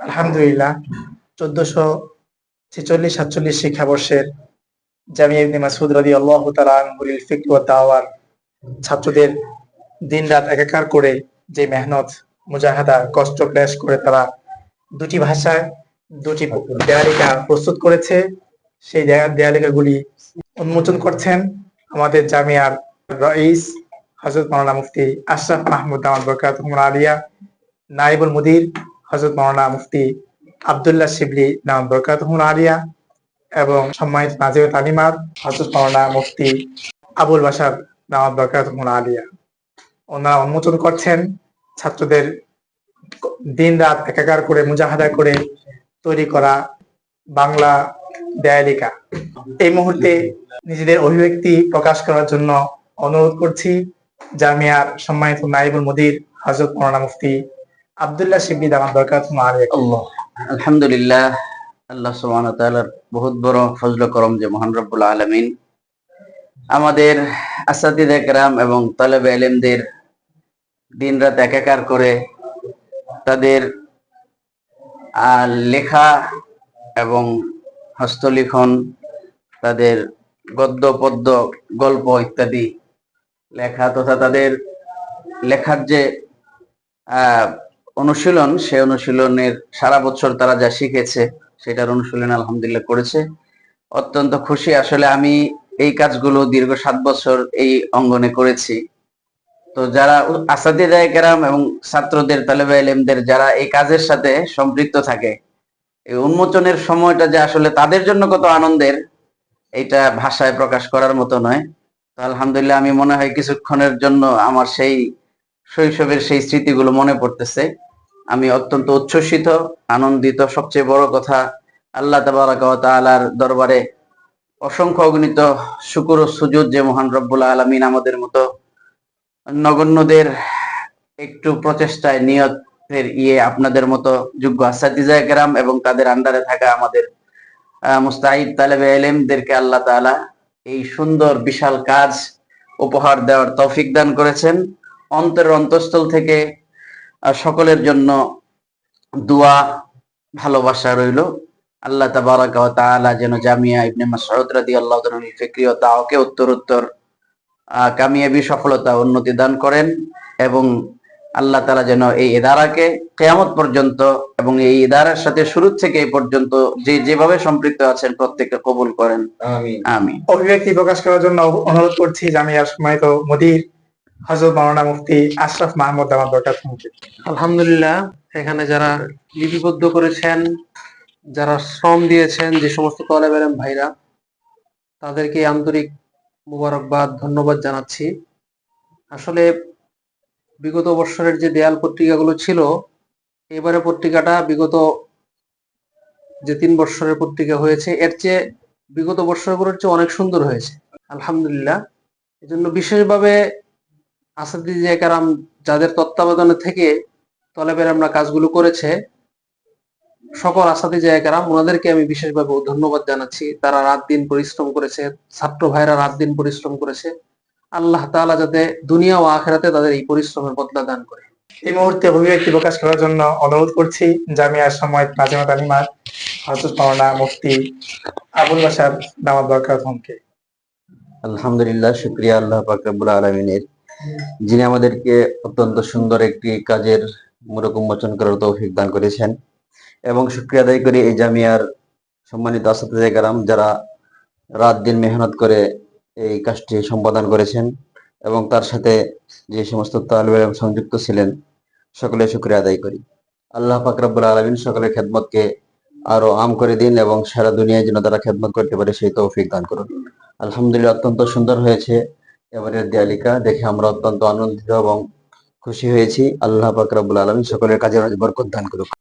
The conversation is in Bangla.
আলহামদুলিল্লাহ 1446-47 শিক্ষাবর্ষের জামিয়া ইবনে মাসউদ রাদিয়াল্লাহু তাআলা আনহুর ফিকহ ওয়া দাওয়ার ছাত্রদের দিনরাত একাকার করে যে মেহনত মুজাহাদা কষ্ট ক্লেশ করে তারা দুটি ভাষায় দুটি দেয়ালিকা প্রস্তুত করেছে। সেই দেয়ালিকাগুলি উন্মোচন করছেন আমাদের জামিয়ার রئিস হযরত মাওলানা মুফতি আশরাফ মাহমুদ দামাত বরকাতুহুল আলিয়া, নায়েবুল মুদির হযরত মাওলানা মুফতি আব্দুল্লাহ শিবলি দামাত বরকাতুহুল আলিয়া এবং সম্মানিত নাজির তালিমার হযরত মাওলানা মুফতি আবুল বাশার দামাত বরকাতুহুল আলিয়া। ওনারা উন্মোচন করছেন ছাত্রদের দিন রাত একাকার করে মুজাহাদা করে তৈরি করা বাংলা দেয়ালিকা। এই মুহূর্তে নিজেদের অভিব্যক্তি প্রকাশ করার জন্য অনুরোধ করছি জামিয়ার সম্মানিত নায়েবুল মুদির হযরত মাওলানা মুফতি আব্দুল্লাহ শিবলি দামাত বরকাতুহুল আলিয়া। আলহামদুলিল্লাহ, আল্লাহ সুবহানাহু ওয়া তাআলার বহুত বড় ফজল করম যে মহান রব্বুল আলামিন আমাদের আসাতিদে কেরাম এবং তালেবে ইলমদের দিনরাত একাকার করে তাদের লেখা এবং হস্তলিখন, তাদের গদ্য পদ্য গল্প ইত্যাদি লেখা তথা তাদের লেখার যে অনুশীলন, সে অনুশীলনের সারা বছর তারা যা শিখেছে সেটার অনুশীলন আলহামদুলিল্লাহ করেছে। অত্যন্ত খুশি। আসলে আমি এই কাজগুলো দীর্ঘ 7 বছর এই অঙ্গনে করেছি। তো যারা আসাতিদায়ে কেরাম এবং ছাত্রদের তালেবে ইলমদের যারা এই কাজের সাথে সম্পৃক্ত থাকে, এই উন্মোচনের সময়টা যে আসলে তাদের জন্য কত আনন্দের, এটা ভাষায় প্রকাশ করার মতো নয়। তো আলহামদুলিল্লাহ, আমি মনে হয় কিছুক্ষণের জন্য আমার সেই শৈশবের সেই স্মৃতিগুলো মনে পড়তেছে। আমি অত্যন্ত উচ্ছ্বসিত, আনন্দিত। সবচেয়ে বড় কথা, আল্লাহ তাবারাকা ওয়া তাআলার দরবারে অসংখ্য অগণিত শুকর ও সুজুদ যে মহান রব্বুল আলামিন আমাদের মতো নগণ্যদের একটু প্রচেষ্টায় নিয়তের আপনাদের মতো যোগ্য আসাতিজায়ে কেরাম এবং তাদের আন্ডারে থাকা আমাদের মুস্তাহিদ তালেবে ইলমদেরকে আল্লাহ তাআলা এই সুন্দর বিশাল কাজ উপহার দেওয়ার তৌফিক দান করেছেন। অন্তরের অন্তঃস্থল থেকে সকলের জন্য দোয়া, ভালোবাসা রইল। আল্লাহ তাবারাকা ওয়া তাআলা যেন জামিয়া ইবনে মাসউদ রাদিয়াল্লাহু তাআলা ফিকরি ও দাওয়াকে উত্তরোত্তর কামিয়াবি, সফলতা, উন্নতি দান করেন এবং আল্লাহ তাআলা যেন এই ইদারাকে কিয়ামত পর্যন্ত এবং এই ইদারার সাথে শুরু থেকে এই পর্যন্ত যেভাবে সম্পৃক্ত আছেন প্রত্যেককে কবুল করেন। আমিন আমিন। অভিব্যক্তি প্রকাশ করার জন্য অনুরোধ করছি জামিয়ার সম্মানিত মুদির হযরত মাওলানা মুফতি আশরাফ মাহমুদ দামাত বরকাতুহুল। আলহামদুলিল্লাহ, এখানে যারা লিপিবদ্ধ করেছেন, যারা শ্রম দিয়েছেন, যে সমস্ত তালেবে ইলম ভাইরা, তাদেরকে আন্তরিক মুবারকবাদ, ধন্যবাদ জানাচ্ছি। আসলে বিগত বৎসরের যে দেয়াল পত্রিকাগুলো ছিল, এবারে পত্রিকাটা বিগত যে 3 বৎসরের পত্রিকা হয়েছে এর চেয়ে বিগত বৎসরগুলোর চেয়ে অনেক সুন্দর হয়েছে আলহামদুলিল্লাহ। এজন্য বিশেষভাবে আসাতিজায়ে কেরাম যাদের তত্ত্বাবধানে থেকে তালেবে ইলমরা কাজগুলো করেছে, সকল আসাতিজায়ে কেরাম ওনাদেরকে আমি বিশেষভাবে ধন্যবাদ জানাচ্ছি। তারা রাত দিন পরিশ্রম করেছে, ছাত্র ভাইরা রাত দিন পরিশ্রম করেছে। আল্লাহ তাআলা যাতে দুনিয়া ও আখিরাতে তাদের এই পরিশ্রমের বদলা দান করে। এই মুহূর্তে অভিব্যক্তি প্রকাশ করার জন্য অনুরোধ করছি জামিয়ার সম্মানিত নাজিমা তালিমার হযরত মাওলানা মুফতি আবুল বাশার দামাত বরকাতুহুকে। আলহামদুলিল্লাহ, শুকরিয়া আল্লাহ পাক রব্বুল আলামিনের, যিনি আমাদেরকে অত্যন্ত সুন্দর একটি কাজের মোড়ক উন্মোচন করার তৌফিক দান করেছেন। এবং শুকরিয়া আদায় করি এই জামিয়ার সম্মানিত আসাতিজায়ে কেরাম যারা রাত দিন মেহনত করে এই কাজটি সম্পাদন করেছেন এবং তার সাথে যে সমস্ত তালেবে ইলম সংযুক্ত ছিলেন, সকলে শুকরিয়া আদায় করি। আল্লাহ পাক রব্বুল আলামিন সকলের খেদমতকে আরো আম করে দিন এবং সারা দুনিয়ায় যেন তারা খেদমত করতে পারে সেই তৌফিক দান করুন। আলহামদুলিল্লাহ, অত্যন্ত সুন্দর হয়েছে এবারের দেয়ালিকা, দেখে আমরা অত্যন্ত আনন্দিত এবং খুশি হয়েছি। আল্লাহ পাক রব্বুল আলামিন সকলের কাজে বরকত দান করুন।